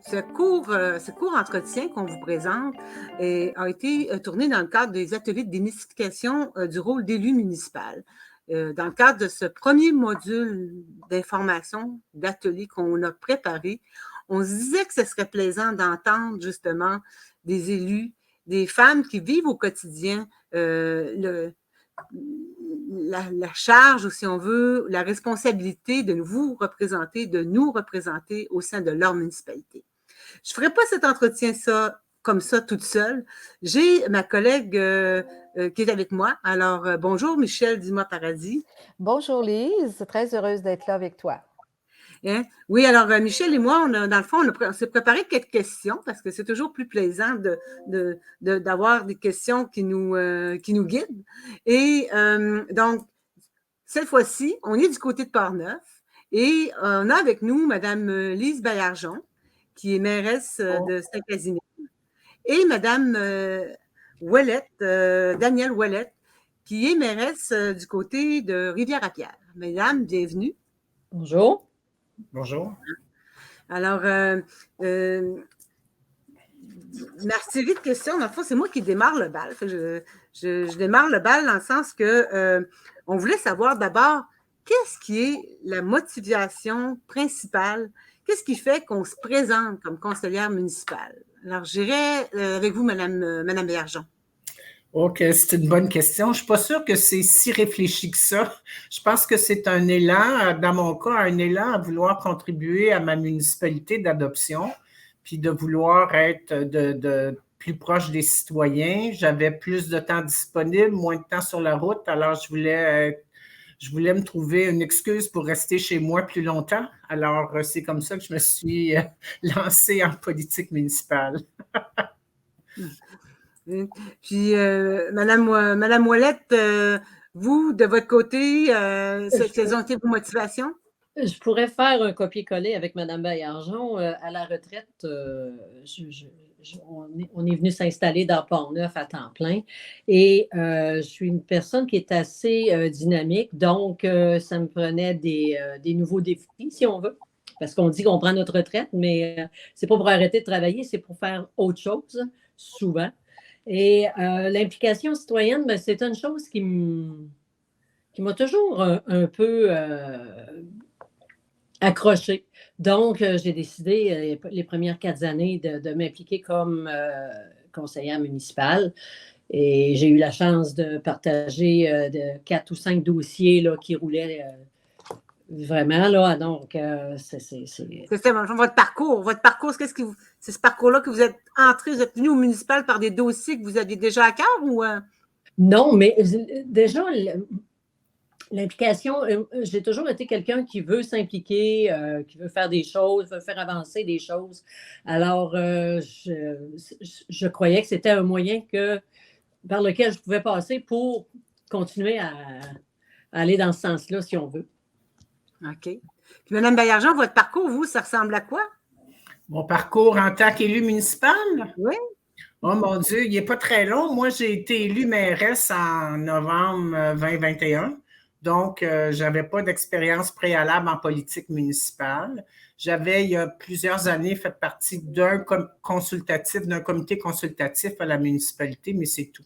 Ce court entretien qu'on vous présente a été tourné dans le cadre des ateliers de démystification du rôle d'élu municipal. Dans le cadre de ce premier module d'information, d'atelier qu'on a préparé, on se disait que ce serait plaisant d'entendre justement des élus, des femmes qui vivent au quotidien la charge, ou si on veut, la responsabilité de vous représenter, de nous représenter au sein de leur municipalité. Je ne ferai pas cet entretien comme ça toute seule. J'ai ma collègue qui est avec moi. Alors, bonjour Michel Dumas-Paradis. Bonjour Lise, très heureuse d'être là avec toi. Hein? Oui, alors Michel et moi, dans le fond, on s'est préparé quelques questions parce que c'est toujours plus plaisant d'avoir des questions qui nous guident. Et donc, cette fois-ci, on est du côté de Portneuf et on a avec nous Mme Lise Baillargeon, qui est mairesse de Saint-Casimir, et Mme Danielle Ouellette, qui est mairesse du côté de Rivière-à-Pierre. Mesdames, bienvenue. Bonjour. Bonjour. Alors, ma série de questions, dans le fond, c'est moi qui démarre le bal. Je démarre le bal dans le sens que on voulait savoir d'abord qu'est-ce qui est la motivation principale. Qu'est-ce qui fait qu'on se présente comme conseillère municipale? Alors, j'irai avec vous, Madame Baillargeon. OK, c'est une bonne question. Je ne suis pas sûre que c'est si réfléchi que ça. Je pense que c'est un élan, dans mon cas, un élan à vouloir contribuer à ma municipalité d'adoption, puis de vouloir être de plus proche des citoyens. J'avais plus de temps disponible, moins de temps sur la route, alors je voulais me trouver une excuse pour rester chez moi plus longtemps. Alors, c'est comme ça que je me suis lancée en politique municipale. Puis, Madame Ouellette, vous, de votre côté, quelles ont été vos motivations? Je pourrais faire un copier-coller avec Mme Baillargeon. À la retraite, on est venu s'installer dans Port-Neuf à temps plein et je suis une personne qui est assez dynamique, donc ça me prenait des nouveaux défis, si on veut, parce qu'on dit qu'on prend notre retraite, mais c'est pas pour arrêter de travailler, c'est pour faire autre chose, souvent. Et l'implication citoyenne, ben, c'est une chose qui m'a toujours un peu accrochée. Donc, j'ai décidé les premières 4 années de m'impliquer comme conseillère municipale. Et j'ai eu la chance de partager de 4 ou 5 dossiers là, qui roulaient vraiment. Là, donc, c'est votre parcours. Votre parcours, c'est ce parcours-là que vous êtes entré, vous êtes venu au municipal par des dossiers que vous aviez déjà à cœur ou? Non, mais déjà, l'implication, j'ai toujours été quelqu'un qui veut s'impliquer, qui veut faire des choses, veut faire avancer des choses. Alors, je croyais que c'était un moyen par lequel je pouvais passer pour continuer à aller dans ce sens-là, si on veut. OK. Puis, Mme Baillargeon, votre parcours, vous, ça ressemble à quoi? Mon parcours en tant qu'élu municipal? Oui. Oh mon Dieu, il n'est pas très long. Moi, j'ai été élue mairesse en novembre 2021. Donc, je n'avais pas d'expérience préalable en politique municipale. J'avais, il y a plusieurs années, fait partie d'un comité consultatif à la municipalité, mais c'est tout.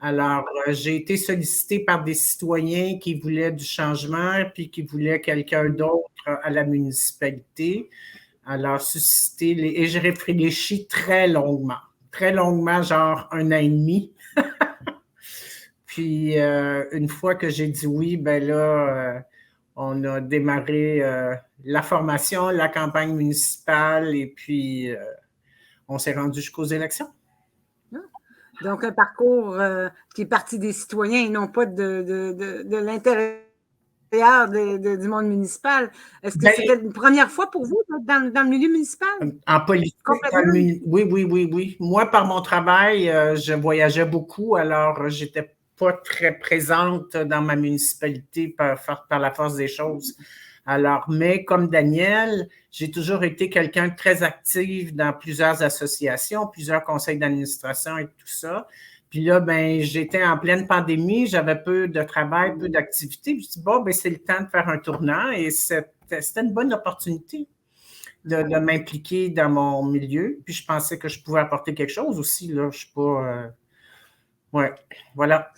Alors, j'ai été sollicitée par des citoyens qui voulaient du changement puis qui voulaient quelqu'un d'autre à la municipalité. Alors, et j'ai réfléchi très longuement, genre 1 an et demi. Puis, une fois que j'ai dit oui, ben là, on a démarré la formation, la campagne municipale et puis on s'est rendu jusqu'aux élections. Donc, un parcours qui est parti des citoyens et non pas de l'intérieur du monde municipal. Est-ce que c'était une première fois pour vous dans le milieu municipal? En politique, oui. Moi, par mon travail, je voyageais beaucoup, alors j'étais pas très présente dans ma municipalité par la force des choses. Alors, mais comme Danielle, j'ai toujours été quelqu'un de très actif dans plusieurs associations, plusieurs conseils d'administration et tout ça. Puis là, ben, j'étais en pleine pandémie, j'avais peu de travail, peu d'activité. Puis je me suis dit, bon, ben, c'est le temps de faire un tournant et c'était une bonne opportunité. de m'impliquer dans mon milieu. Puis je pensais que je pouvais apporter quelque chose aussi. Là. Je ne suis pas. Ouais, voilà.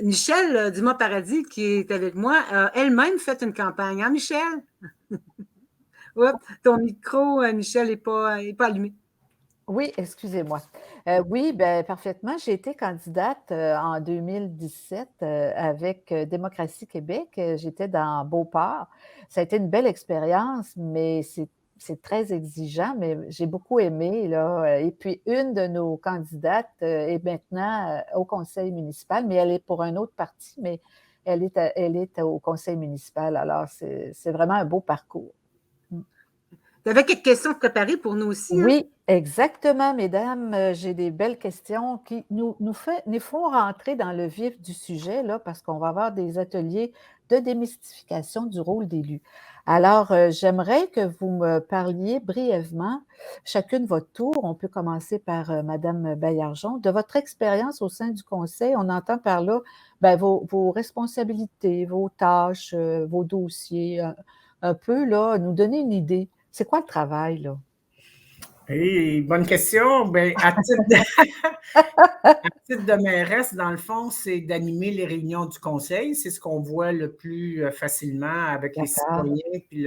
Michel Dumas-Paradis, qui est avec moi, a elle-même fait une campagne. Hein, Michel? Oups, ton micro, Michel, n'est pas allumé. Oui, excusez-moi. Oui, ben, parfaitement. J'ai été candidate en 2017 avec Démocratie Québec. J'étais dans Beauport. Ça a été une belle expérience, mais c'est très exigeant, mais j'ai beaucoup aimé, là. Et puis, une de nos candidates est maintenant au conseil municipal, mais elle est pour un autre parti, mais elle est au conseil municipal. Alors, c'est vraiment un beau parcours. Tu avais quelques questions préparées pour nous aussi. Hein? Oui, exactement, mesdames. J'ai des belles questions qui nous font rentrer dans le vif du sujet, là, parce qu'on va avoir des ateliers de démystification du rôle d'élu. Alors, j'aimerais que vous me parliez brièvement, chacune votre tour. On peut commencer par Madame Baillargeon. De votre expérience au sein du conseil, on entend par là ben, vos responsabilités, vos tâches, vos dossiers, un peu, là, nous donner une idée. C'est quoi le travail, là? Hey, bonne question. Ben, à titre de mairesse, dans le fond, c'est d'animer les réunions du conseil. C'est ce qu'on voit le plus facilement avec les citoyens et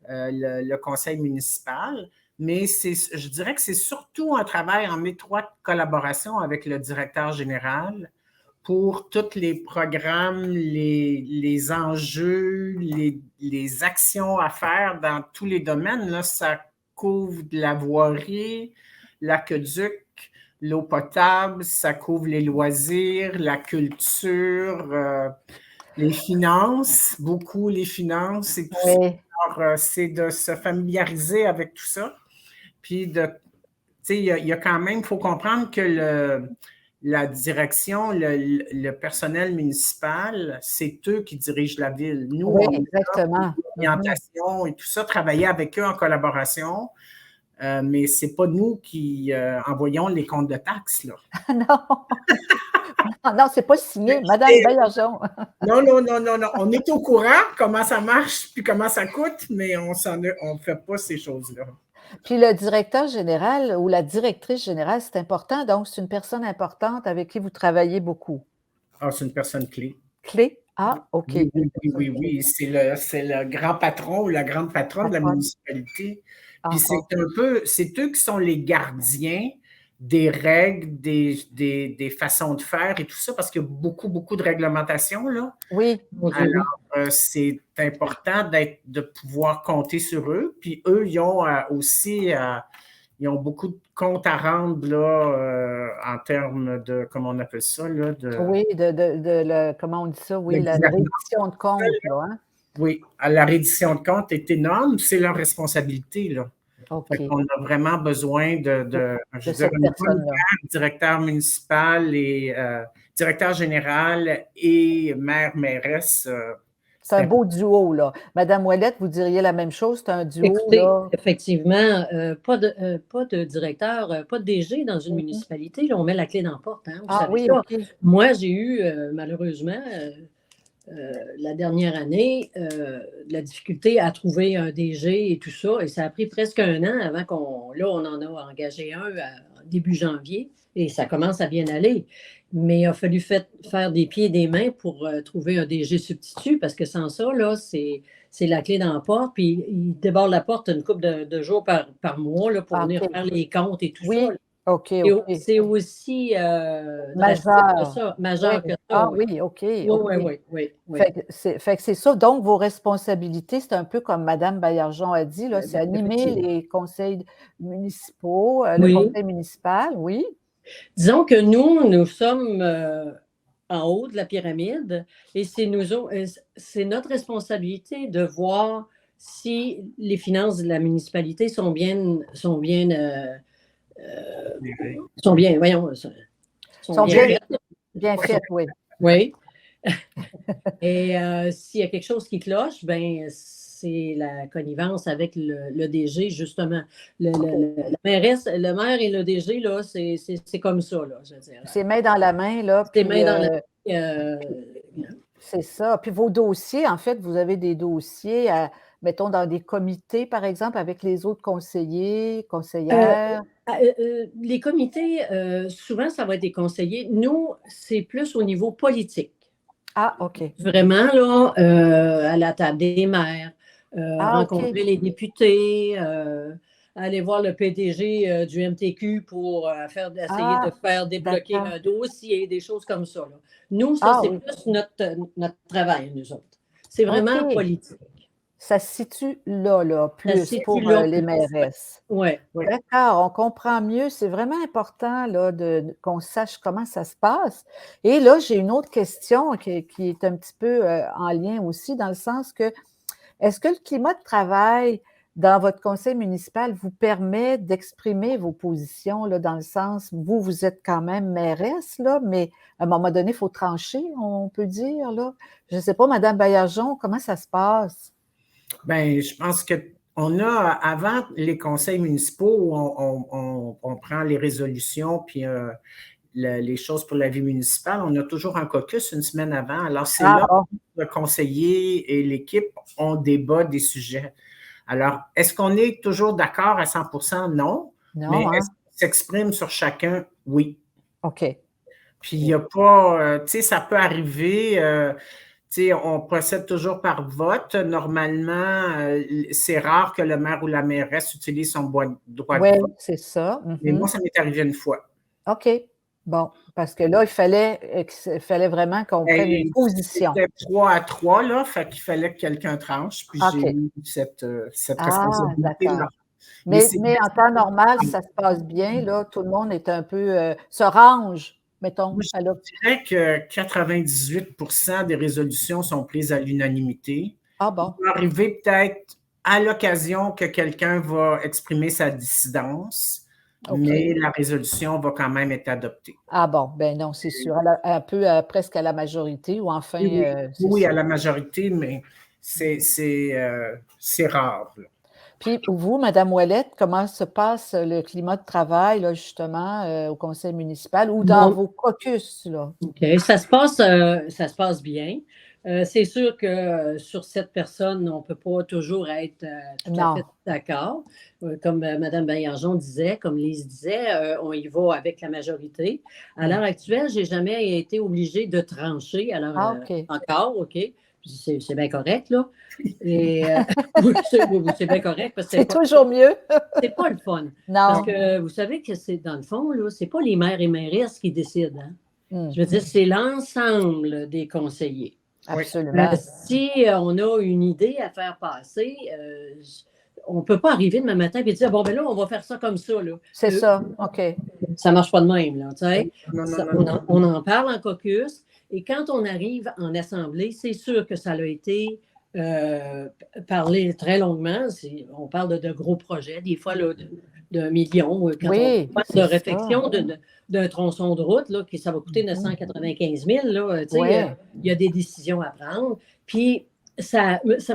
le conseil municipal. Mais je dirais que c'est surtout un travail en étroite collaboration avec le directeur général pour tous les programmes, les enjeux, les actions à faire dans tous les domaines. Là, ça couvre de la voirie, l'aqueduc, l'eau potable, ça couvre les loisirs, la culture, les finances, beaucoup les finances et tout ça. Alors, c'est de se familiariser avec tout ça. Puis, tu sais, il y a quand même, il faut comprendre que la direction, le personnel municipal, c'est eux qui dirigent la ville. Nous, oui, on exactement. l'orientation et tout ça, travailler avec eux en collaboration, mais ce n'est pas nous qui envoyons les comptes de taxes. Là. Non, c'est pas signé, Madame Baillargeon. Non. On est au courant comment ça marche puis comment ça coûte, mais on ne fait pas ces choses-là. Puis le directeur général ou la directrice générale, c'est important, donc c'est une personne importante avec qui vous travaillez beaucoup. Ah, c'est une personne clé. Clé? Ah, OK. Oui. C'est le grand patron ou la grande patronne de la municipalité. Puis c'est eux qui sont les gardiens des règles, des façons de faire et tout ça, parce qu'il y a beaucoup de réglementations, là. Oui. Alors, c'est important de pouvoir compter sur eux. Puis eux, ils ont aussi ils ont beaucoup de comptes à rendre là, en termes de, comment on appelle ça? Là, oui, comment on dit ça? Oui, la reddition de compte. Là, hein? Oui, la reddition de compte est énorme. C'est leur responsabilité, là. Okay. On a vraiment besoin de cette personne-là. Directeur municipal et directeur général et mairesse. C'est un beau duo, là. Madame Ouellette, vous diriez la même chose, c'est un duo, écoutez, là? Effectivement, pas de directeur, pas de DG dans une municipalité. Là, on met la clé dans la porte. Hein, vous savez oui, ça. OK. Moi, j'ai eu, malheureusement, la dernière année, de la difficulté à trouver un DG et tout ça. Et ça a pris presque un an avant on en a engagé un début janvier et ça commence à bien aller. Mais il a fallu faire des pieds et des mains pour trouver un DG substitut parce que sans ça, là, c'est la clé dans la porte. Puis il déborde la porte une couple de jours par mois là, pour venir faire les comptes et tout ça. Là. OK. C'est aussi majeur que ça. Ah oui, OK. Oui. Fait que c'est ça. Donc, vos responsabilités, c'est un peu comme Mme Baillargeon a dit, là, c'est animer les conseils municipaux, le conseil municipal, oui. Disons que nous sommes en haut de la pyramide et c'est notre responsabilité de voir si les finances de la municipalité sont bien faites, oui. Oui. Et s'il y a quelque chose qui cloche, ben c'est la connivence avec le DG, justement. La mairesse, le maire et le DG, là, c'est comme ça, là, je veux dire. C'est main dans la main, là. C'est main dans la main. C'est ça. Puis vos dossiers, en fait, vous avez des dossiers mettons, dans des comités, par exemple, avec les autres conseillers, conseillères? Les comités, souvent, ça va être des conseillers. Nous, c'est plus au niveau politique. Ah, OK. Vraiment, là, à la table des maires, Ah, OK. rencontrer les députés, aller voir le PDG du MTQ pour essayer de faire débloquer d'accord. un dossier, des choses comme ça, là. Nous, ça, Ah c'est oui. plus notre travail, nous autres. C'est vraiment OK. politique. Ça se situe là, Ça se plus situe pour là les plus. mairesses. Ouais. Oui. D'accord, on comprend mieux. C'est vraiment important là, qu'on sache comment ça se passe. Et là, j'ai une autre question qui est un petit peu en lien aussi, dans le sens que, est-ce que le climat de travail dans votre conseil municipal vous permet d'exprimer vos positions, là, dans le sens, vous êtes quand même mairesse, là, mais à un moment donné, il faut trancher, on peut dire, là. Je ne sais pas, Madame Baillargeon, comment ça se passe? Bien, je pense que on a, avant les conseils municipaux, où on prend les résolutions puis les choses pour la vie municipale, on a toujours un caucus une semaine avant. Alors, c'est Ah là bon, que le conseiller et l'équipe ont débat des sujets. Alors, est-ce qu'on est toujours d'accord à 100%? Non. Mais non, est-ce hein? qu'on s'exprime sur chacun? Oui. OK. Puis, il n'y a pas, tu sais, ça peut arriver, tu sais, on procède toujours par vote. Normalement, c'est rare que le maire ou la mairesse utilise son droit de Oui, vote. c'est ça. Mais moi, Mhm. ça m'est arrivé une fois. OK. Bon, parce que là, il fallait vraiment qu'on prenne une Et position. c'était 3-3, là, fait qu'il fallait que quelqu'un tranche, puis j'ai OK. eu cette Ah, responsabilité-là. d'accord. Mais c'est Mais en temps normal, ça se passe bien, là, tout le monde est un peu, se range, mettons, moi, à l'op je dirais que 98% des résolutions sont prises à l'unanimité. ah Il bon, peut arriver peut-être à l'occasion que quelqu'un va exprimer sa dissidence, mais OK. la résolution va quand même être adoptée. Ah bon, ben non, c'est sûr, un peu, presque à la majorité ou enfin, Oui, oui, c'est oui, ça. à la majorité, mais c'est rare, là. Puis vous, Madame Ouellette, comment se passe le climat de travail, là, justement, au conseil municipal ou dans Bon, vos caucus, là? OK. Ça se passe bien. C'est sûr que sur cette personne, on ne peut pas toujours être tout à Non. fait d'accord. Comme Mme Baillargeon disait, comme Lise disait, on y va avec la majorité. À l'heure actuelle, je n'ai jamais été obligée de trancher. Alors, Ah, OK. encore, OK. C'est bien correct, là. Et oui, c'est bien correct parce que C'est toujours mieux. c'est pas le fun. Parce Non. que vous savez que c'est dans le fond, là, c'est pas les maires et mairesses qui décident, hein. Mmh. Je veux dire, c'est l'ensemble des conseillers. Oui. Absolument. Si on a une idée à faire passer, on ne peut pas arriver demain matin et dire, bon, ben là, on va faire ça comme ça, là. C'est ça, OK. Ça ne marche pas de même, là, tu sais. Non, non, non, non. On en parle en caucus et quand on arrive en assemblée, c'est sûr que ça a été parlé très longuement. On parle de gros projets, des fois là, d'1 million. Quand Oui, on parle c'est de ça. réflexion d'un tronçon de route, là, ça va coûter 995 000, là, tu sais, Ouais. il y a des décisions à prendre. Puis,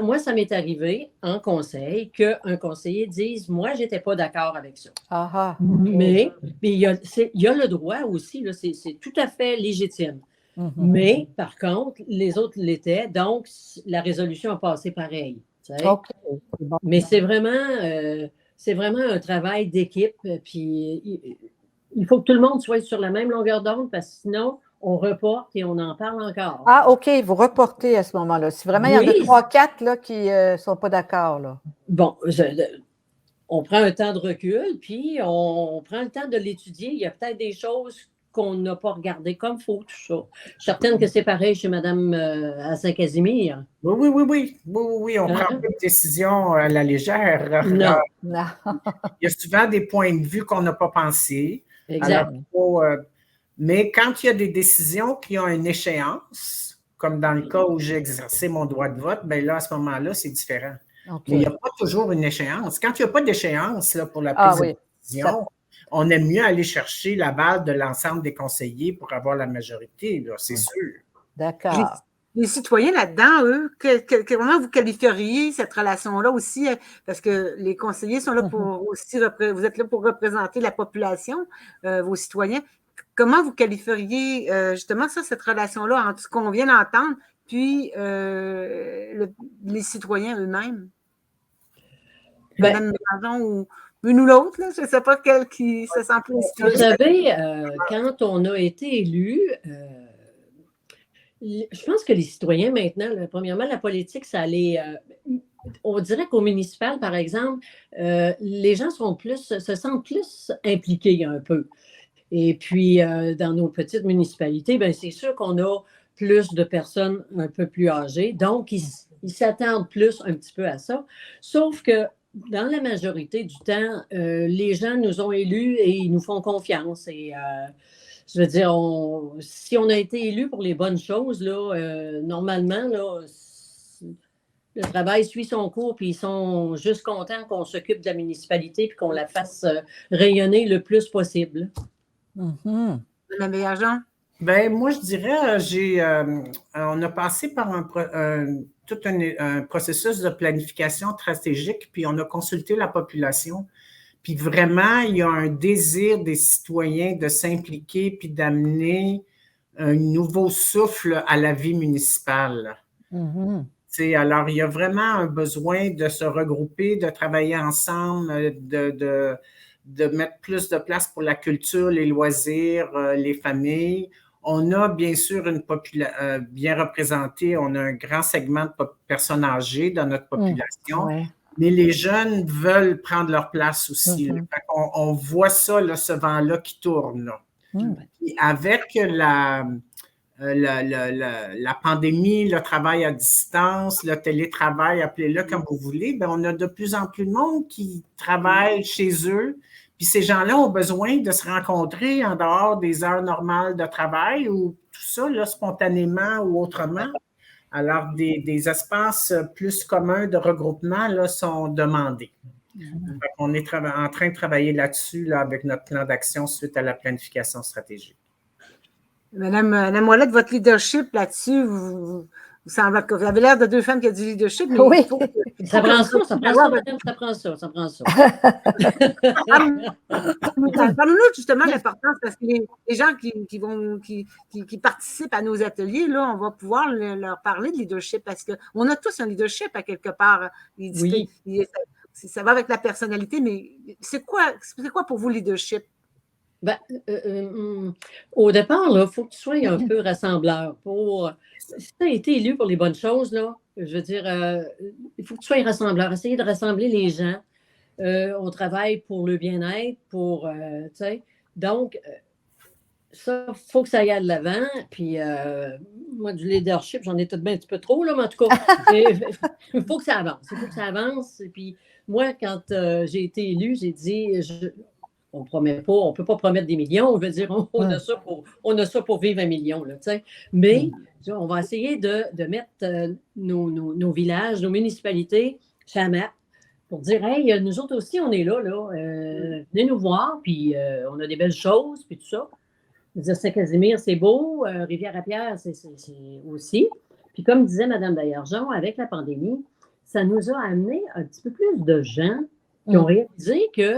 moi, ça m'est arrivé en conseil qu'un conseiller dise, moi, je n'étais pas d'accord avec ça. Ah ah. Mais il y a le droit aussi, là, c'est tout à fait légitime. Mhm. Mais, par contre, les autres l'étaient, donc la résolution a passé pareil. Tu sais. OK. Bon. Mais c'est vraiment un travail d'équipe. Puis il faut que tout le monde soit sur la même longueur d'onde parce que sinon, on reporte et on en parle encore. Ah, OK, vous reportez à ce moment-là. Si vraiment il y en a Oui. 3-4 là, qui ne sont pas d'accord, là. Bon, on prend un temps de recul, puis on prend le temps de l'étudier. Il y a peut-être des choses qu'on n'a pas regardées comme il faut, tout ça. Je suis certaine que c'est pareil chez Mme à Saint-Casimir. Oui, oui, oui, oui. Oui, oui, oui. On ne Hein? prend pas de décision à la légère. Non, Non. Il y a souvent des points de vue qu'on n'a pas pensés. exact. Alors, mais quand il y a des décisions qui ont une échéance, comme dans le cas où j'ai exercé mon droit de vote, bien là, à ce moment-là, c'est différent. OK. Mais il n'y a pas toujours une échéance. Quand il n'y a pas d'échéance là, pour la Ah prise oui. de décision, on aime mieux aller chercher l'aval de l'ensemble des conseillers pour avoir la majorité, là, c'est sûr. D'accord. Les citoyens là-dedans, eux, comment vous qualifieriez cette relation-là aussi? Parce que les conseillers sont là pour aussi, vous êtes là pour représenter la population, vos citoyens. Comment vous qualifieriez justement ça, cette relation-là entre ce qu'on vient d'entendre, puis les citoyens eux-mêmes? Mme Mélenchon ou une ou l'autre, là, je ne sais pas quelle qui se sent plus Vous savez, quand on a été élu, je pense que les citoyens maintenant, là, premièrement, la politique, ça allait. On dirait qu'au municipal, par exemple, les gens se sentent plus impliqués un peu. Et puis, dans nos petites municipalités, bien, c'est sûr qu'on a plus de personnes un peu plus âgées. Donc, ils s'attendent plus un petit peu à ça. Sauf que dans la majorité du temps, les gens nous ont élus et ils nous font confiance. Et je veux dire, si on a été élus pour les bonnes choses, là, normalement, là, le travail suit son cours, puis ils sont juste contents qu'on s'occupe de la municipalité puis qu'on la fasse rayonner le plus possible. La meilleure Jean? Ben, moi, je dirais, on a passé par tout un processus de planification stratégique, puis on a consulté la population. Puis vraiment, il y a un désir des citoyens de s'impliquer puis d'amener un nouveau souffle à la vie municipale. Alors, il y a vraiment un besoin de se regrouper, de travailler ensemble, de mettre plus de place pour la culture, les loisirs, les familles. On a bien sûr une population bien représentée, on a un grand segment de personnes âgées dans notre population, mais les jeunes veulent prendre leur place aussi. On voit ça, là, ce vent-là qui tourne. Là. Et avec la pandémie, le travail à distance, le télétravail, appelez-le comme vous voulez, bien, on a de plus en plus de monde qui travaille chez eux. Puis ces gens-là ont besoin de se rencontrer en dehors des heures normales de travail ou tout ça, là, spontanément ou autrement. Alors, des espaces plus communs de regroupement là, sont demandés. On est en train de travailler là-dessus là, avec notre plan d'action suite à la planification stratégique. Madame Ouellette, votre leadership là-dessus, vous avez l'air de deux femmes qui ont du leadership. Mais oui. Ça prend ça, madame, ça prend ça. Parlons-nous justement de l'importance, parce que les gens qui participent à nos ateliers, là, on va pouvoir leur parler de leadership, parce qu'on a tous un leadership à quelque part. Oui. Ça va avec la personnalité, mais c'est quoi pour vous le leadership? Ben, au départ, il faut que tu sois un peu rassembleur. Si tu as été élu pour les bonnes choses, là, je veux dire, il faut que tu sois rassembleur. Essayer de rassembler les gens. On travaille pour le bien-être, tu sais. Donc, ça, il faut que ça aille de l'avant. Puis, moi, du leadership, j'en ai tout de même un petit peu trop, là, mais en tout cas, il faut que ça avance. Il faut que ça avance. Et puis, moi, quand j'ai été élu, j'ai dit... on ne peut pas promettre des millions. Je veux dire, on a ça pour vivre 1 million. Là, mais on va essayer de mettre nos villages, nos municipalités sur la map pour dire, hey, nous autres aussi, on est là. Venez nous voir, puis on a des belles choses, puis tout ça. Je veux dire, Saint-Casimir, c'est beau. Rivière-à-Pierre, c'est aussi. Puis comme disait Mme Daillargeon, avec la pandémie, ça nous a amené un petit peu plus de gens qui ont réalisé que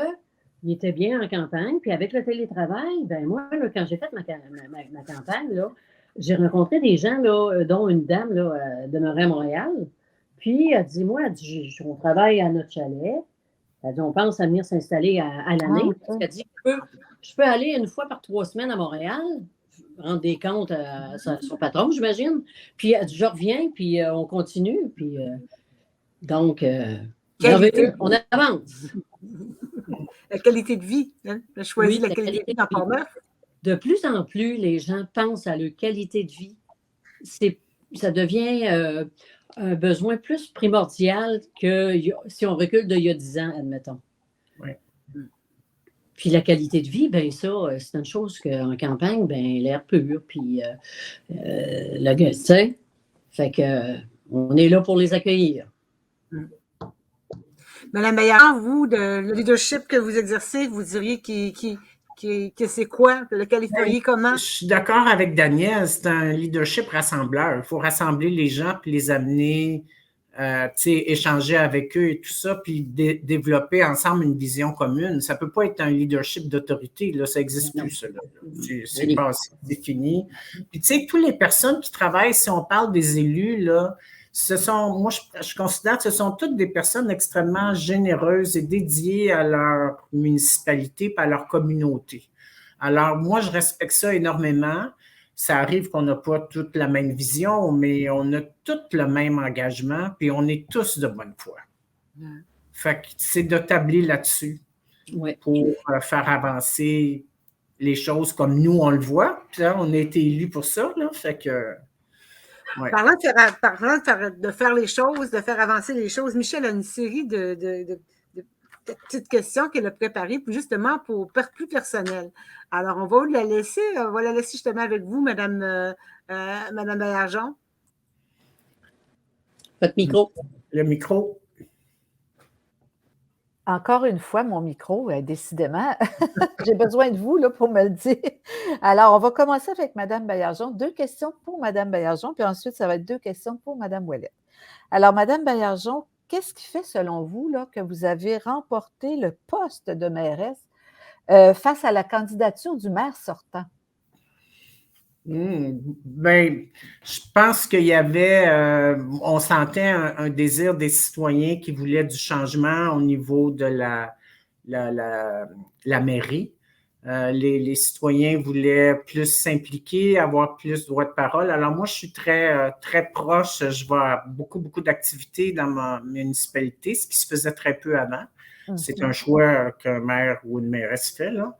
il était bien en campagne. Puis avec le télétravail, ben moi, là, quand j'ai fait ma campagne, là, j'ai rencontré des gens, là, dont une dame là, demeurait à Montréal. Puis elle dit, moi, on travaille à notre chalet. Elle dit, on pense à venir s'installer à l'année. Parce qu'elle dit, je peux aller 1 fois par 3 semaines à Montréal, rendre des comptes à son patron, j'imagine. Puis elle dit, je reviens, puis on continue. Puis donc, on avance. La qualité de vie. Hein? On a choisi la qualité de vie dans Port-Neuf. De plus en plus, les gens pensent à leur qualité de vie. Ça devient un besoin plus primordial que si on recule d'il y a 10 ans, admettons. Oui. Puis la qualité de vie, bien ça, c'est une chose qu'en campagne, bien l'air pur, puis le gars, tu sais. Fait que on est là pour les accueillir. Madame Bayard, vous, le leadership que vous exercez, vous diriez que c'est quoi? Vous le qualifieriez comment? Je suis d'accord avec Daniel, c'est un leadership rassembleur. Il faut rassembler les gens puis les amener, échanger avec eux et tout ça, puis développer ensemble une vision commune. Ça ne peut pas être un leadership d'autorité, là, ça n'existe plus, ça. C'est pas défini. Puis, tu sais, toutes les personnes qui travaillent, si on parle des élus, là, moi, je considère que ce sont toutes des personnes extrêmement généreuses et dédiées à leur municipalité et à leur communauté. Alors, moi, je respecte ça énormément. Ça arrive qu'on n'a pas toute la même vision, mais on a tout le même engagement, puis on est tous de bonne foi. Fait que c'est de tabler là-dessus pour faire avancer les choses comme nous, on le voit. Puis là, on a été élus pour ça, là. Fait que... Ouais. Parlant de faire les choses, de faire avancer les choses, Michel a une série de petites questions qu'elle a préparées justement pour plus personnel. Alors, on va la laisser justement avec vous, Madame Baillargeon. Votre micro. Le micro. Encore une fois, mon micro, décidément, j'ai besoin de vous là, pour me le dire. Alors, on va commencer avec Mme Baillargeon. 2 questions pour Mme Baillargeon, puis ensuite, ça va être 2 questions pour Mme Ouellette. Alors, Mme Baillargeon, qu'est-ce qui fait, selon vous, là, que vous avez remporté le poste de mairesse face à la candidature du maire sortant? Ben, je pense qu'il y avait, on sentait un désir des citoyens qui voulaient du changement au niveau de la mairie. Les citoyens voulaient plus s'impliquer, avoir plus de droit de parole. Alors moi, je suis très, très proche. Je vois beaucoup, beaucoup d'activités dans ma municipalité, ce qui se faisait très peu avant. C'est un choix qu'un maire ou une mairesse fait, là.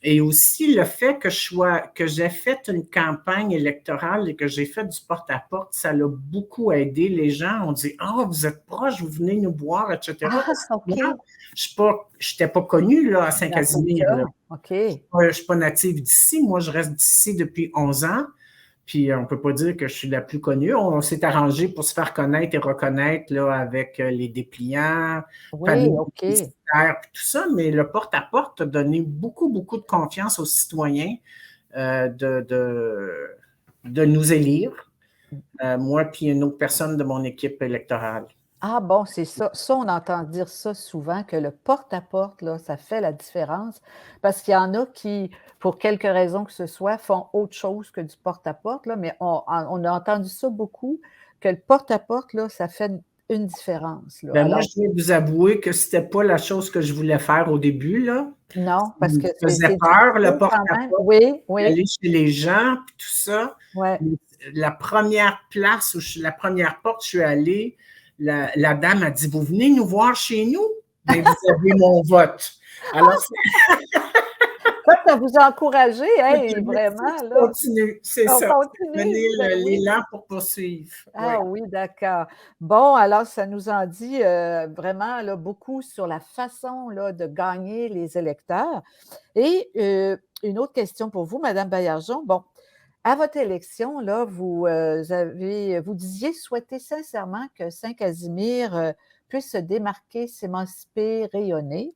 Et aussi le fait que j'ai fait une campagne électorale et que j'ai fait du porte-à-porte, ça l'a beaucoup aidé. Les gens ont dit « Ah, vous êtes proches, vous venez nous voir, etc. » OK. Moi, je n'étais pas connue là, à Saint-Casimir. OK. Je ne suis pas native d'ici. Moi, je reste d'ici depuis 11 ans. Puis, on ne peut pas dire que je suis la plus connue. On s'est arrangé pour se faire connaître et reconnaître là, avec les dépliants, panneaux publicitaires, tout ça. Mais le porte-à-porte a donné beaucoup, beaucoup de confiance aux citoyens de nous élire, moi puis une autre personne de mon équipe électorale. Ah bon, c'est ça. Ça, on entend dire ça souvent, que le porte-à-porte, là, ça fait la différence. Parce qu'il y en a qui, pour quelque raison que ce soit, font autre chose que du porte-à-porte, là, mais on a entendu ça beaucoup, que le porte-à-porte, là, ça fait une différence. Là. Ben moi, je vais vous avouer que ce n'était pas la chose que je voulais faire au début, là. Non, parce que ça faisait peur, le porte-à-porte, oui. aller chez les gens, puis tout ça. Ouais. La première place, la première porte, je suis allée, la dame a dit « Vous venez nous voir chez nous? Ben, vous avez mon vote. » Alors, ça vous a encouragé, hein, vraiment. Là. Continue, c'est ça. Donner l'élan pour poursuivre. Ah oui, d'accord. Bon, alors, ça nous en dit vraiment là, beaucoup sur la façon là, de gagner les électeurs. Et une autre question pour vous, Mme Baillargeon. Bon, à votre élection, là, vous disiez souhaiter sincèrement que Saint-Casimir puisse se démarquer, s'émanciper, rayonner.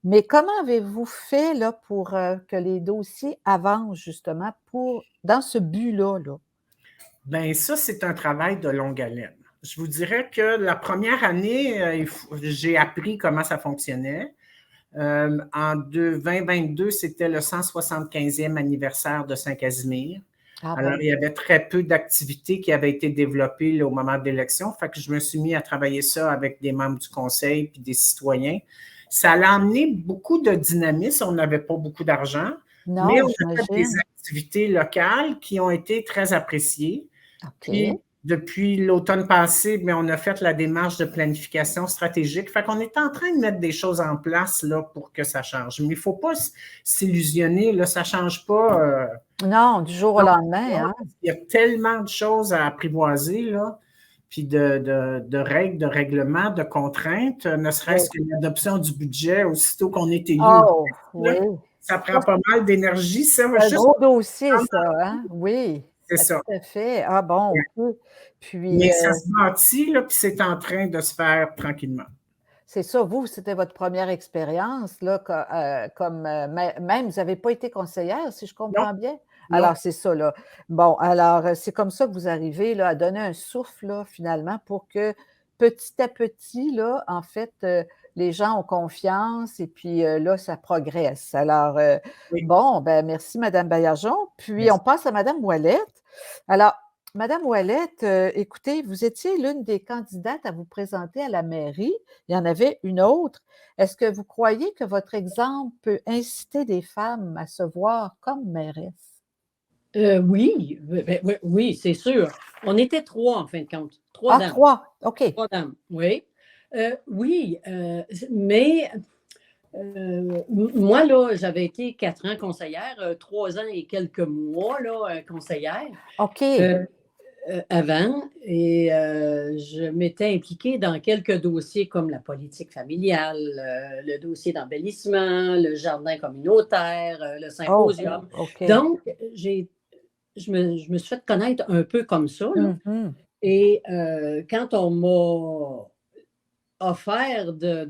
Mais comment avez-vous fait là, pour que les dossiers avancent justement dans ce but-là? Là? Bien, ça, c'est un travail de longue haleine. Je vous dirais que la première année, j'ai appris comment ça fonctionnait. En 2022, c'était le 175e anniversaire de Saint-Casimir. Alors, il y avait très peu d'activités qui avaient été développées là, au moment de l'élection. Fait que je me suis mis à travailler ça avec des membres du conseil puis des citoyens. Ça a amené beaucoup de dynamisme. On n'avait pas beaucoup d'argent, mais on a fait des activités locales qui ont été très appréciées. Puis, depuis l'automne passé, bien, on a fait la démarche de planification stratégique. Fait qu'on est en train de mettre des choses en place là, pour que ça change. Mais il ne faut pas s'illusionner. Là, ça ne change pas. Non, du jour au lendemain. Hein? Il y a tellement de choses à apprivoiser, là, puis de règles, de règlements, de contraintes, ne serait-ce que l'adoption du budget aussitôt qu'on est élu. Ça prend pas mal d'énergie, ça. C'est un gros dossier, ça. Hein? Oui. C'est ça. Tout à fait. Ah bon, Puis, mais ça se bâtit, là, puis c'est en train de se faire tranquillement. C'est ça. Vous, c'était votre première expérience, là, même vous n'avez pas été conseillère, si je comprends bien. Non. Alors, c'est ça, là. Bon, alors, c'est comme ça que vous arrivez là, à donner un souffle, là, finalement, pour que petit à petit, là, en fait, les gens ont confiance et puis là, ça progresse. Alors, bon, ben merci, Mme Baillargeon. Puis, on passe à Mme Ouellette. Alors, Madame Ouellette, écoutez, vous étiez l'une des candidates à vous présenter à la mairie. Il y en avait une autre. Est-ce que vous croyez que votre exemple peut inciter des femmes à se voir comme mairesse? Oui, oui, c'est sûr. On était 3, en fin de compte. 3 Ah, dames. 3, OK. 3 dames, oui. Oui, mais moi, là, j'avais été 4 ans conseillère, 3 ans et quelques mois, là, conseillère. OK. Avant, et je m'étais impliquée dans quelques dossiers comme la politique familiale, le dossier d'embellissement, le jardin communautaire, le Oh, symposium. OK. Donc, je me suis fait connaître un peu comme ça, là. Mhm. Et quand on m'a offert de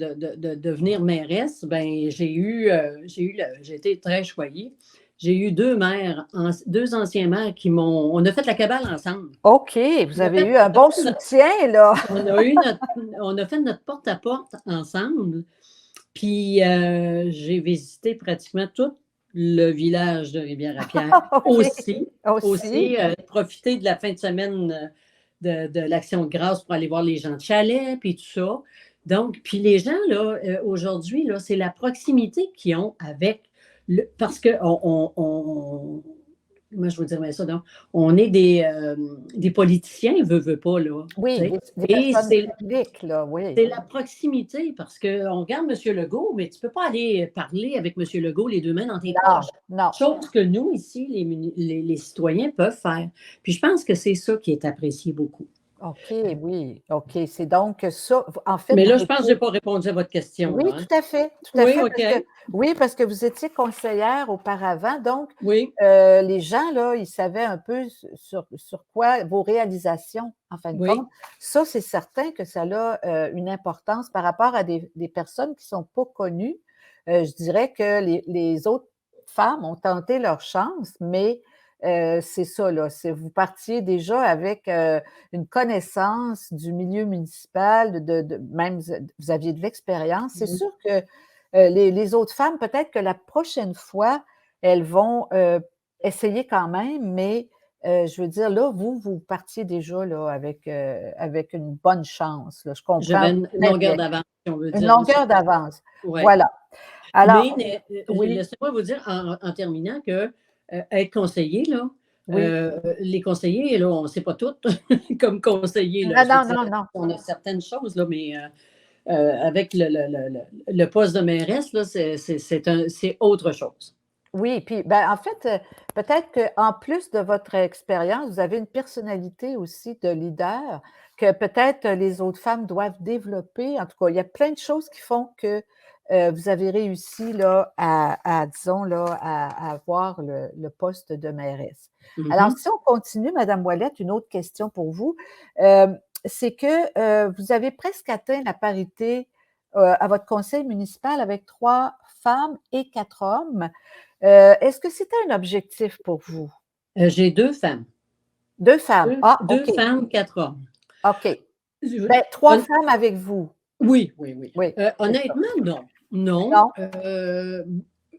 devenir mairesse, ben j'ai été très choyée. J'ai eu 2 maires, 2 anciens maires qui m'ont. On a fait la cabale ensemble. OK, vous avez eu un bon soutien, là. On a fait notre porte-à-porte ensemble. Puis j'ai visité pratiquement tout le village de Rivière-à-Pierre. OK. Aussi profiter de la fin de semaine de l'Action de grâce pour aller voir les gens de chalet, puis tout ça. Donc, puis les gens, là, aujourd'hui, là, c'est la proximité qu'ils ont avec parce que moi, je vous dirais ça, donc, on est des politiciens, veut pas, là. Oui, des Et personnes publiques, là, oui. c'est la proximité, parce qu'on regarde M. Legault, mais tu ne peux pas aller parler avec M. Legault les 2 mains dans tes poches. Non. Chose que nous, ici, les citoyens peuvent faire. Puis je pense que c'est ça qui est apprécié beaucoup. OK, oui. OK, c'est donc ça, en fait. Mais là, je pense que je n'ai pas répondu à votre question. Oui, là, hein? tout à fait. Oui, OK. Parce que vous étiez conseillère auparavant, donc Oui. les gens, là, ils savaient un peu sur quoi vos réalisations, en fin de Oui. compte. Ça, c'est certain que ça a une importance par rapport à des personnes qui ne sont pas connues. Je dirais que les autres femmes ont tenté leur chance, mais c'est ça, là. Vous partiez déjà avec une connaissance du milieu municipal, même vous aviez de l'expérience. C'est sûr que les autres femmes, peut-être que la prochaine fois, elles vont essayer quand même, mais je veux dire, là, vous partiez déjà là, avec une bonne chance. Là. Je comprends. J'avais une longueur d'avance, si on veut dire. Une longueur d'avance. Ouais. Voilà. Alors, mais oui. Laissez-moi vous dire en terminant que être conseiller, là, Oui. les conseillers, là, on ne sait pas tout comme conseiller. Là, Non. On a certaines choses, là, mais avec le poste de mairesse, là, c'est autre chose. Oui, puis en fait, peut-être qu'en plus de votre expérience, vous avez une personnalité aussi de leader que peut-être les autres femmes doivent développer. En tout cas, il y a plein de choses qui font que vous avez réussi là, disons, là, à avoir le poste de mairesse. Mm-hmm. Alors, si on continue, Madame Ouellette, une autre question pour vous, c'est que vous avez presque atteint la parité à votre conseil municipal avec 3 femmes et 4 hommes. Est-ce que c'était un objectif pour vous? J'ai 2 femmes. 2 femmes. Deux OK. femmes, 4 hommes. OK. 3 femmes avec vous. Oui. Honnêtement, non.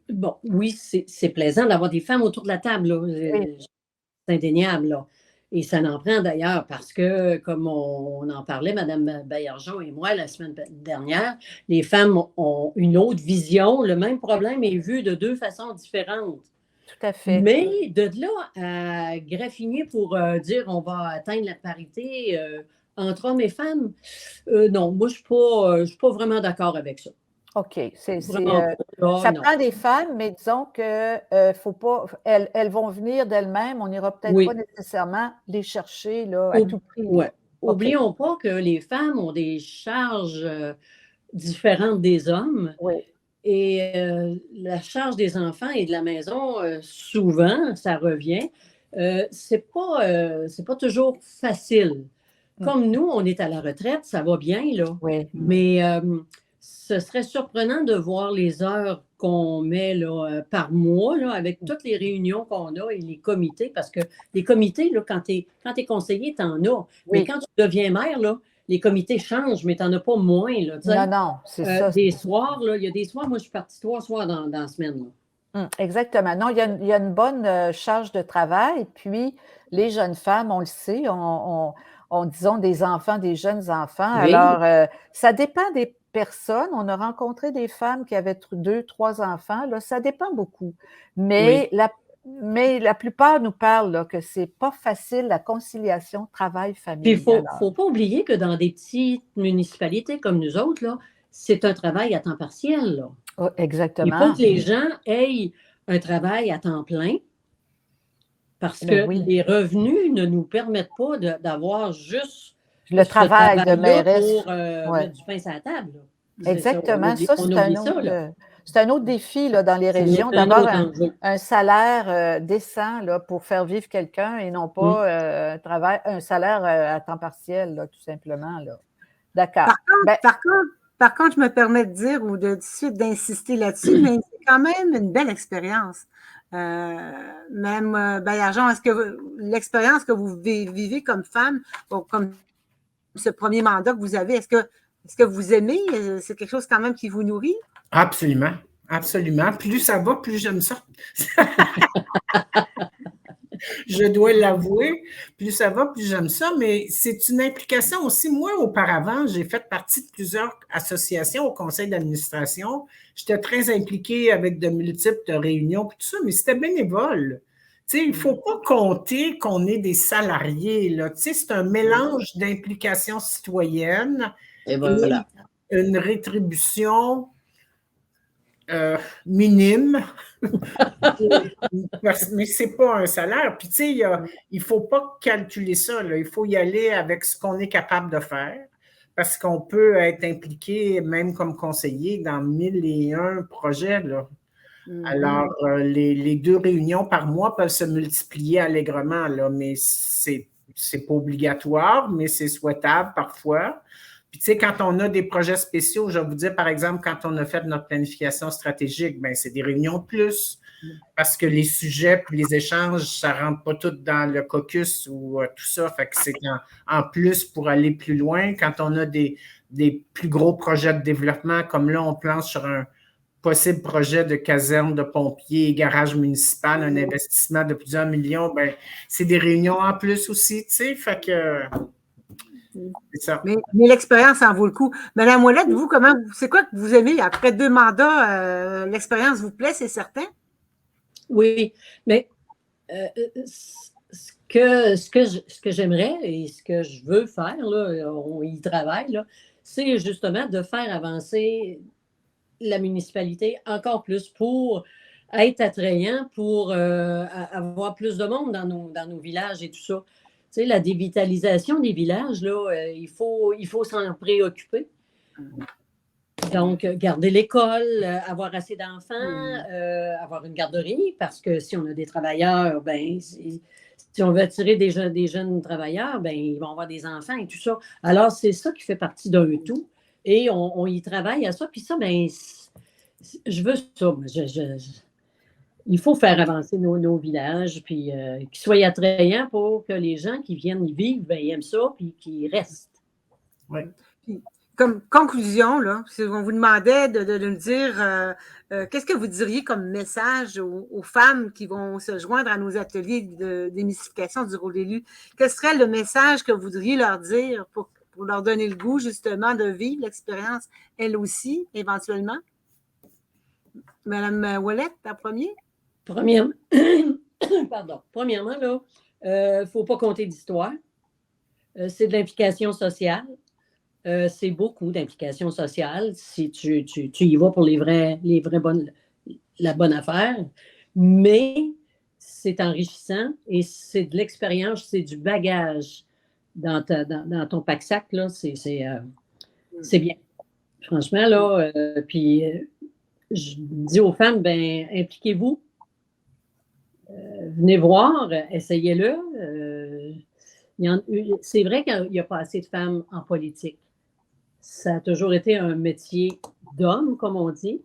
Bon, oui, c'est plaisant d'avoir des femmes autour de la table. Là. Oui. C'est indéniable. Là. Et ça en prend d'ailleurs parce que, comme on en parlait, Mme Baillargeon et moi, la semaine dernière, les femmes ont une autre vision. Le même problème est vu de 2 façons différentes. Tout à fait. Mais de là à graffiner pour dire on va atteindre la parité entre hommes et femmes, non, moi, je ne suis pas vraiment d'accord avec ça. OK. Ça prend des femmes, mais disons que faut pas. Elles vont venir d'elles-mêmes. On n'ira peut-être pas nécessairement les chercher là, à tout prix. Ouais. Oublions pas que les femmes ont des charges différentes des hommes. Oui. Et la charge des enfants et de la maison, souvent, ça revient. C'est pas toujours facile. Comme nous, on est à la retraite, ça va bien, là. Oui. Mais ce serait surprenant de voir les heures qu'on met là, par mois, là, avec toutes les réunions qu'on a et les comités, parce que les comités, là, quand tu es conseiller, tu en as. Oui. Mais quand tu deviens maire, là, les comités changent, mais tu n'en as pas moins. Là, non, c'est ça. Des soirs, là, il y a des soirs, moi, je suis partie 3 soirs dans la semaine. Là. Exactement. Non, il y a une bonne charge de travail. Puis, les jeunes femmes, on le sait, disons, des enfants, des jeunes enfants. Oui. Alors, ça dépend des personnes. On a rencontré des femmes qui avaient 2, 3 enfants. Là, ça dépend beaucoup. Mais, la plupart nous parlent là, que c'est pas facile la conciliation Puis, il travail-famille. ne faut pas oublier que dans des petites municipalités comme nous autres, là, c'est un travail à temps partiel. Là. Oh, Il exactement. faut que les gens aient un travail à temps plein parce Ben que oui. les revenus ne nous permettent pas d'avoir juste Le ce travail de travail-là mairesse. pour Ouais. mettre du pain sur la table. Là. Exactement. Ça, On c'est oublie ça. Là. un autre défi là, dans les C'est régions, un d'avoir autre enjeu. un salaire décent là, pour faire vivre quelqu'un et non pas un salaire à temps partiel, là, tout simplement. Là. D'accord. Par contre, je me permets de dire ou de suite d'insister là-dessus, mais c'est quand même une belle expérience. Même Baillargeon, est-ce que l'expérience que vous vivez comme femme, comme ce premier mandat que vous avez, est-ce que vous aimez? C'est quelque chose quand même qui vous nourrit? Absolument. Absolument. Plus ça va, plus j'aime ça. Je dois l'avouer. Plus ça va, plus j'aime ça. Mais c'est une implication aussi. Moi, auparavant, j'ai fait partie de plusieurs associations au conseil d'administration. J'étais très impliquée avec de multiples réunions et tout ça, mais c'était bénévole. Tu sais, il ne faut pas compter qu'on est des salariés. Là. Tu sais, c'est un mélange d'implication citoyenne Et voilà. et une rétribution minime, mais c'est pas un salaire. Puis, tu sais, il faut pas calculer ça. Là. Il faut y aller avec ce qu'on est capable de faire parce qu'on peut être impliqué, même comme conseiller, dans 1001 projets. Là. Alors, les 2 réunions par mois peuvent se multiplier allègrement, là, mais c'est pas obligatoire, mais c'est souhaitable parfois. Puis, tu sais, quand on a des projets spéciaux, je vais vous dire, par exemple, quand on a fait notre planification stratégique, bien, c'est des réunions de plus parce que les sujets puis les échanges, ça ne rentre pas tout dans le caucus ou tout ça. Fait que c'est en plus pour aller plus loin. Quand on a des plus gros projets de développement, comme là, on planche sur un possible projet de caserne de pompiers, garage municipal, un investissement de plusieurs millions, ben, c'est des réunions en plus aussi, tu sais. Fait que. C'est ça. Mais l'expérience en vaut le coup. Madame Ouellette, vous, c'est quoi que vous aimez? Après 2 mandats, l'expérience vous plaît, c'est certain? Oui, mais ce que j'aimerais et ce que je veux faire, là, on y travaille, là, c'est justement de faire avancer la municipalité encore plus pour être attrayant, pour avoir plus de monde dans nos villages et tout ça. Tu sais, la dévitalisation des villages, là, il faut s'en préoccuper. Donc, garder l'école, avoir assez d'enfants, avoir une garderie, parce que si on a des travailleurs, ben, si on veut attirer des jeunes travailleurs, ben, ils vont avoir des enfants et tout ça. Alors, c'est ça qui fait partie d'un tout. Et on y travaille à ça. Puis ça, ben, je veux ça. Il faut faire avancer nos villages, puis qu'ils soient attrayants pour que les gens qui viennent y vivre, ben, ils aiment ça, puis qu'ils restent. Oui. Comme conclusion, là, si on vous demandait de nous dire qu'est-ce que vous diriez comme message aux femmes qui vont se joindre à nos ateliers de démystification du rôle d'élu, quel serait le message que vous voudriez leur dire pour leur donner le goût, justement, de vivre l'expérience, elles aussi, éventuellement? Madame Ouellette, en premier? Premièrement, là, il ne faut pas compter d'histoire. C'est de l'implication sociale. C'est beaucoup d'implication sociale si tu y vas pour la bonne affaire. Mais c'est enrichissant et c'est de l'expérience, c'est du bagage dans ton pack-sac. Là, c'est bien. Franchement, là, puis je dis aux femmes, ben impliquez-vous. Venez voir, essayez-le. C'est vrai qu'il n'y a pas assez de femmes en politique. Ça a toujours été un métier d'homme, comme on dit,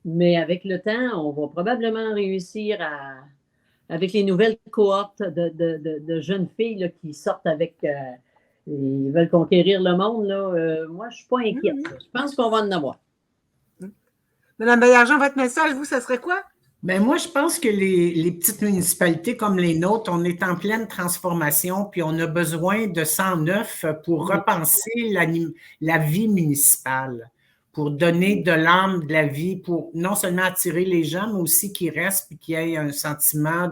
mais avec le temps, on va probablement réussir avec les nouvelles cohortes de jeunes filles là, qui sortent avec... ils veulent conquérir le monde. Là, moi, je ne suis pas inquiète. Je pense qu'on va en avoir. Madame Baillargeon, votre message, vous, ça serait quoi? Ben moi, je pense que les petites municipalités comme les nôtres, on est en pleine transformation, puis on a besoin de sang neuf pour repenser la vie municipale, pour donner de l'âme, de la vie, pour non seulement attirer les gens, mais aussi qu'ils restent, puis qu'il y ait un sentiment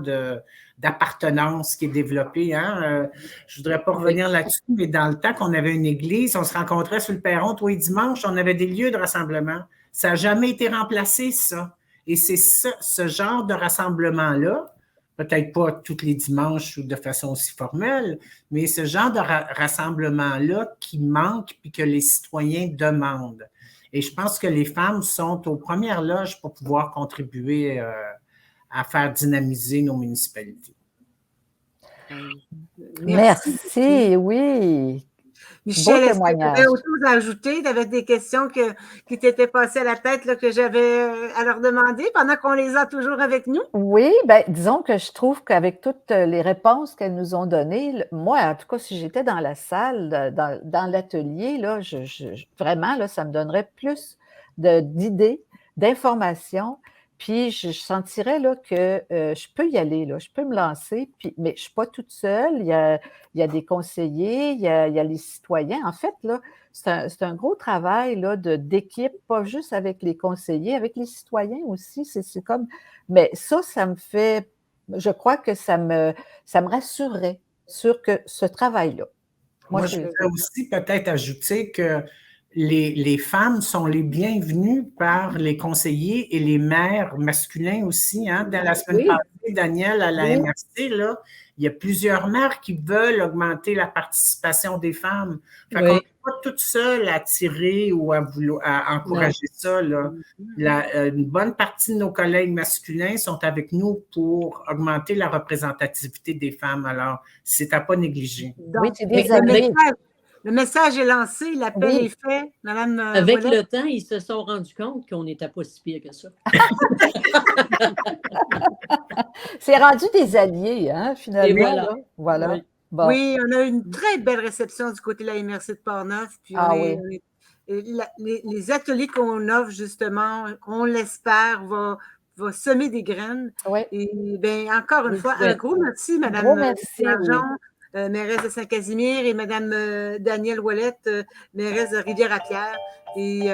d'appartenance qui est développé. Hein? Je ne voudrais pas revenir là-dessus, mais dans le temps qu'on avait une église, on se rencontrait sur le perron tous les dimanches, on avait des lieux de rassemblement. Ça n'a jamais été remplacé, ça. Et c'est ce genre de rassemblement-là, peut-être pas tous les dimanches ou de façon aussi formelle, mais ce genre de rassemblement-là qui manque puis que les citoyens demandent. Et je pense que les femmes sont aux premières loges pour pouvoir contribuer à faire dynamiser nos municipalités. Merci, oui. Michel, est-ce que tu avais autre chose à ajouter? Tu avais des questions qui t'étaient passées à la tête là, que j'avais à leur demander pendant qu'on les a toujours avec nous? Oui, bien, disons que je trouve qu'avec toutes les réponses qu'elles nous ont données, moi, en tout cas, si j'étais dans la salle, dans l'atelier, là, vraiment, là, ça me donnerait plus d'idées, d'informations. Puis je sentirais là, que je peux y aller, là, je peux me lancer, mais je ne suis pas toute seule. Il y a des conseillers, il y a les citoyens. En fait, là, c'est un gros travail là, d'équipe, pas juste avec les conseillers, avec les citoyens aussi. C'est comme. Mais ça me fait. Je crois que ça me rassurerait sur ce travail-là. Moi, je voudrais aussi peut-être ajouter que les femmes sont les bienvenues par les conseillers et les maires masculins aussi. Hein? Dans la semaine passée, Daniel, à la MRC, là, il y a plusieurs maires qui veulent augmenter la participation des femmes. Fait qu'on n'est pas toute seule à tirer ou à encourager ça. Là. Une bonne partie de nos collègues masculins sont avec nous pour augmenter la représentativité des femmes. Alors, c'est à pas négliger. Donc, le message est lancé, l'appel est fait, Madame. Avec le temps, ils se sont rendus compte qu'on n'était pas si pire que ça. C'est rendu des alliés, hein, finalement. Et voilà. Oui. Bon. Oui, on a eu une très belle réception du côté de la MRC de Portneuf. Puis les ateliers qu'on offre, justement, on l'espère, va semer des graines. Oui. Et bien, encore une fois, un gros merci, Madame Sargent, mairesse de Saint-Casimir, et Madame Danielle Ouellette, mairesse de Rivière-à-Pierre. Et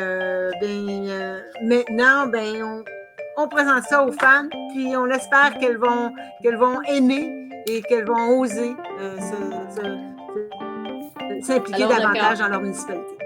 maintenant, on présente ça aux femmes, puis on espère qu'elles vont aimer et qu'elles vont oser s'impliquer davantage dans leur municipalité.